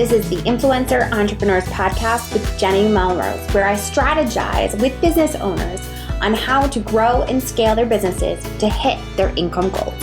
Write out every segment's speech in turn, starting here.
This is the Influencer Entrepreneurs Podcast with Jenny Melrose, where I strategize with business owners on how to grow and scale their businesses to hit their income goals.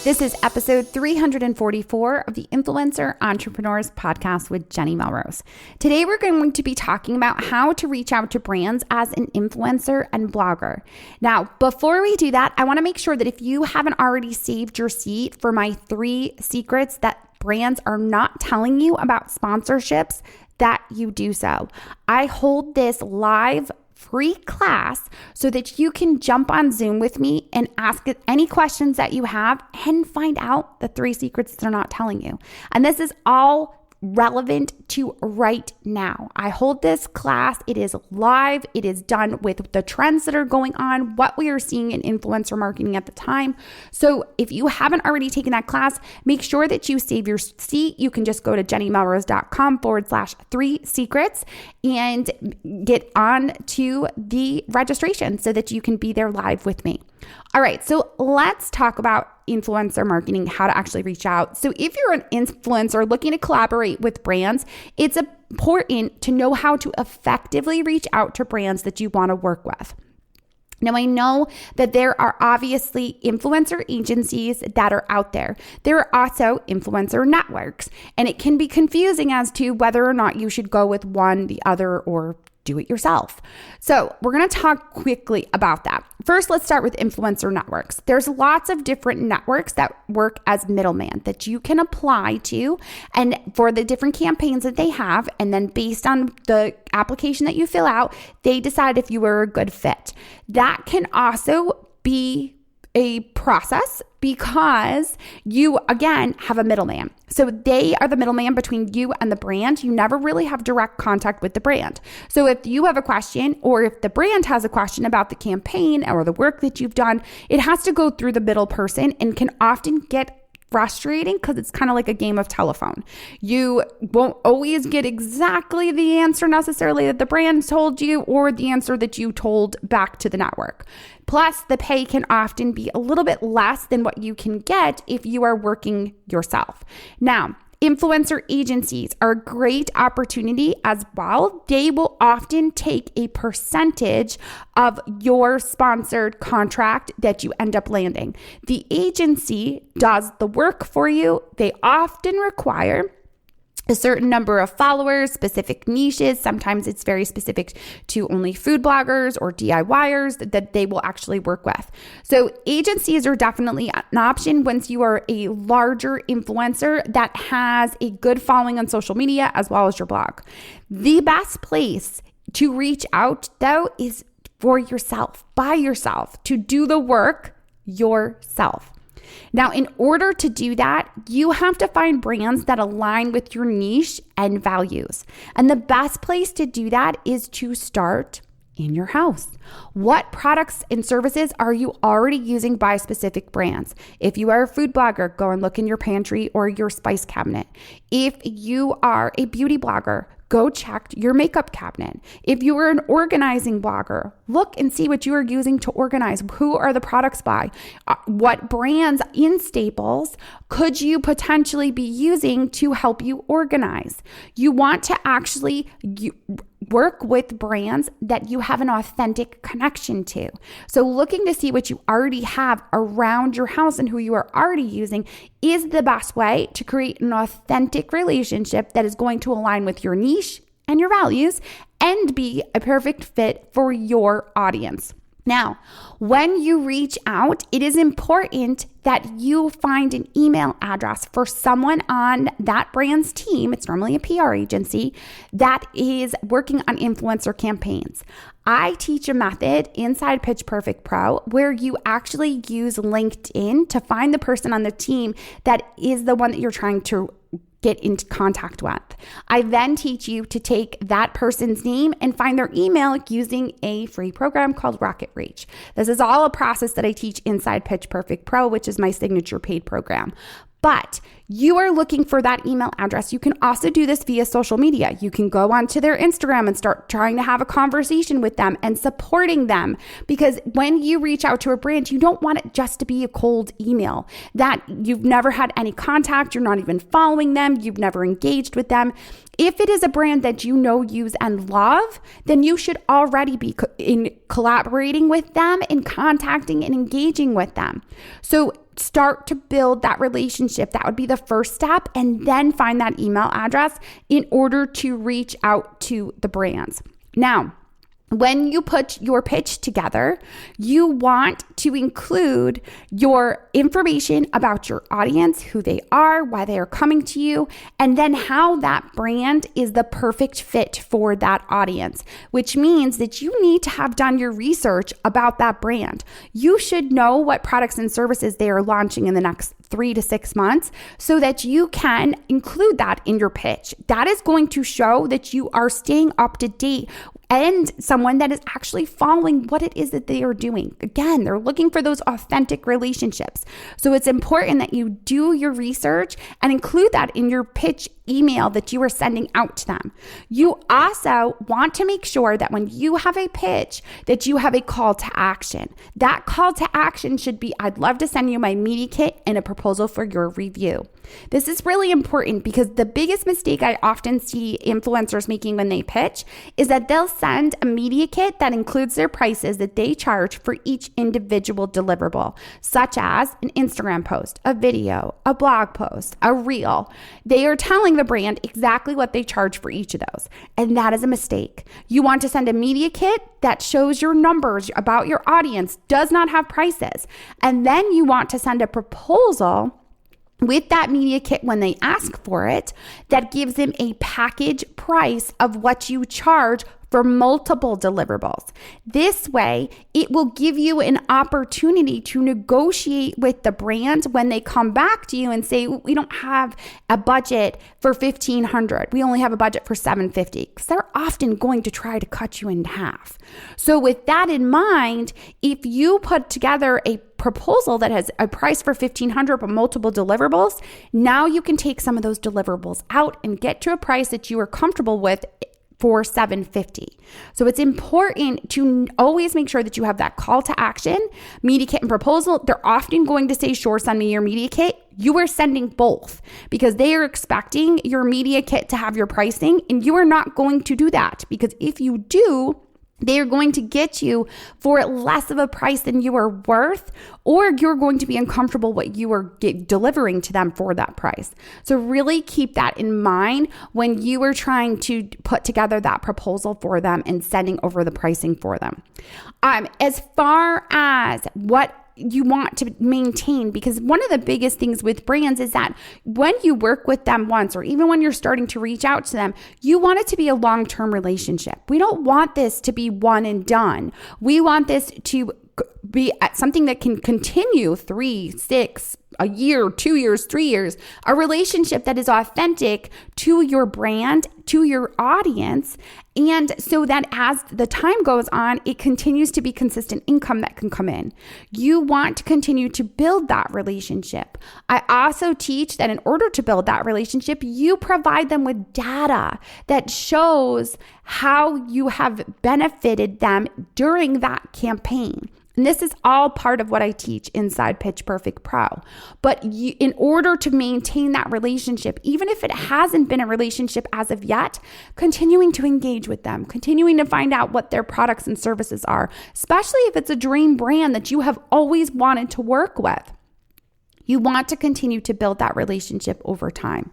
This is episode 344 of the Influencer Entrepreneurs Podcast with Jenny Melrose. Today, we're going to be talking about how to reach out to brands as an influencer and blogger. Now, before we do that, I want to make sure that if you haven't already saved your seat for my 3 secrets that brands are not telling you about sponsorships, that you do so. I hold this live free class so that you can jump on Zoom with me and ask any questions that you have and find out the 3 secrets they're not telling you. And this is all relevant to right now. I hold this class. It is live. It is done with the trends that are going on, what we are seeing in influencer marketing at the time. So if you haven't already taken that class, make sure that you save your seat. You can just go to jennymelrose.com/3 secrets and get on to the registration so that you can be there live with me. All right, so let's talk about influencer marketing, how to actually reach out. So if you're an influencer looking to collaborate with brands, it's important to know how to effectively reach out to brands that you want to work with. Now, I know that there are obviously influencer agencies that are out there. There are also influencer networks, and it can be confusing as to whether or not you should go with one, the other, or do it yourself. So we're going to talk quickly about that. First, let's start with influencer networks. There's lots of different networks that work as middleman that you can apply to and for the different campaigns that they have. And then based on the application that you fill out, they decide if you are a good fit. That can also be a process because you, again, have a middleman. So they are the middleman between you and the brand. You never really have direct contact with the brand. So if you have a question or if the brand has a question about the campaign or the work that you've done, it has to go through the middle person and can often get frustrating because it's kind of like a game of telephone. You won't always get exactly the answer necessarily that the brand told you or the answer that you told back to the network. Plus, the pay can often be a little bit less than what you can get if you are working yourself. Now, influencer agencies are a great opportunity as well. They will often take a percentage of your sponsored contract that you end up landing. The agency does the work for you. They often require a certain number of followers, specific niches. Sometimes it's very specific to only food bloggers or DIYers that they will actually work with. So agencies are definitely an option once you are a larger influencer that has a good following on social media as well as your blog. The best place to reach out, though, is for yourself, by yourself, to do the work yourself. Now, in order to do that, you have to find brands that align with your niche and values. And the best place to do that is to start in your house. What products and services are you already using by specific brands? If you are a food blogger, go and look in your pantry or your spice cabinet. If you are a beauty blogger, go check your makeup cabinet. If you are an organizing blogger, look and see what you are using to organize. Who are the products by? What brands in Staples could you potentially be using to help you organize? You want to actually work with brands that you have an authentic connection to. So looking to see what you already have around your house and who you are already using is the best way to create an authentic relationship that is going to align with your niche and your values and be a perfect fit for your audience. Now, when you reach out, it is important that you find an email address for someone on that brand's team. It's normally a PR agency that is working on influencer campaigns. I teach a method inside Pitch Perfect Pro where you actually use LinkedIn to find the person on the team that is the one that you're trying to get into contact with. I then teach you to take that person's name and find their email using a free program called Rocket Reach. This is all a process that I teach inside Pitch Perfect Pro, which is my signature paid program. But You are looking for that email address. You can also do this via social media. You can go onto their Instagram and start trying to have a conversation with them and supporting them, because when you reach out to a brand, you don't want it just to be a cold email that you've never had any contact, you're not even following them, you've never engaged with them. If it is a brand that you know, use, and love, then you should already be collaborating with them and contacting and engaging with them. So start to build that relationship. That would be the first step. And then find that email address in order to reach out to the brands. Now, when you put your pitch together, you want to include your information about your audience, who they are, why they are coming to you, and then how that brand is the perfect fit for that audience, which means that you need to have done your research about that brand. You should know what products and services they are launching in the next 3 to 6 months so that you can include that in your pitch. That is going to show that you are staying up to date and someone that is actually following what it is that they are doing. Again, they're looking for those authentic relationships. So it's important that you do your research and include that in your pitch email that you are sending out to them. You also want to make sure that when you have a pitch, that you have a call to action. That call to action should be, I'd love to send you my media kit and a proposal for your review. This is really important because the biggest mistake I often see influencers making when they pitch is that they'll send a media kit that includes their prices that they charge for each individual deliverable, such as an Instagram post, a video, a blog post, a reel. They are telling the brand exactly what they charge for each of those, and that is a mistake. You want to send a media kit that shows your numbers about your audience, does not have prices, and then you want to send a proposal with that media kit when they ask for it that gives them a package price of what you charge for multiple deliverables. This way, it will give you an opportunity to negotiate with the brand when they come back to you and say, we don't have a budget for $1,500. We only have a budget for $750, because they're often going to try to cut you in half. So with that in mind, if you put together a proposal that has a price for $1,500 but multiple deliverables, now you can take some of those deliverables out and get to a price that you are comfortable with for $750. So it's important to always make sure that you have that call to action, media kit and proposal. They're often going to say, sure, send me your media kit. You are sending both because they are expecting your media kit to have your pricing, and you are not going to do that, because if you do, they are going to get you for less of a price than you are worth, or you're going to be uncomfortable what you are delivering to them for that price. So really keep that in mind when you are trying to put together that proposal for them and sending over the pricing for them. As far as what you want to maintain, because one of the biggest things with brands is that when you work with them once, or even when you're starting to reach out to them, you want it to be a long-term relationship. We don't want this to be one and done. We want this to be something that can continue 3, 6, a year, 2 years, 3 years, a relationship that is authentic to your brand, to your audience. And so that as the time goes on, it continues to be consistent income that can come in. You want to continue to build that relationship. I also teach that in order to build that relationship, you provide them with data that shows how you have benefited them during that campaign. And this is all part of what I teach inside Pitch Perfect Pro. But in order to maintain that relationship, even if it hasn't been a relationship as of yet, continuing to engage with them, continuing to find out what their products and services are, especially if it's a dream brand that you have always wanted to work with. You want to continue to build that relationship over time.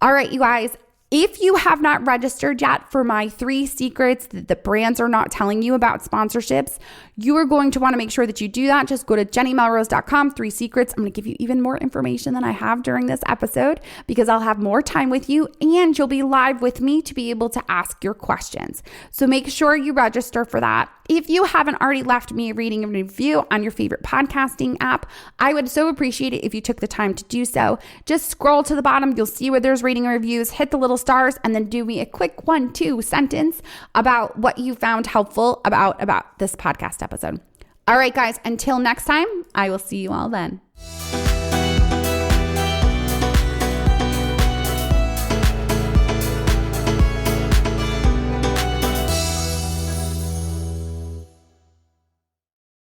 All right, you guys. If you have not registered yet for my 3 secrets that the brands are not telling you about sponsorships, you are going to want to make sure that you do that. Just go to jennymelrose.com, 3 secrets. I'm going to give you even more information than I have during this episode, because I'll have more time with you and you'll be live with me to be able to ask your questions. So make sure you register for that. If you haven't already left me a rating and review on your favorite podcasting app, I would so appreciate it if you took the time to do so. Just scroll to the bottom. You'll see where there's rating and reviews. Hit the little stars and then do me a quick 1-2 sentence about what you found helpful about this podcast episode. All right, guys, until next time, I will see you all then.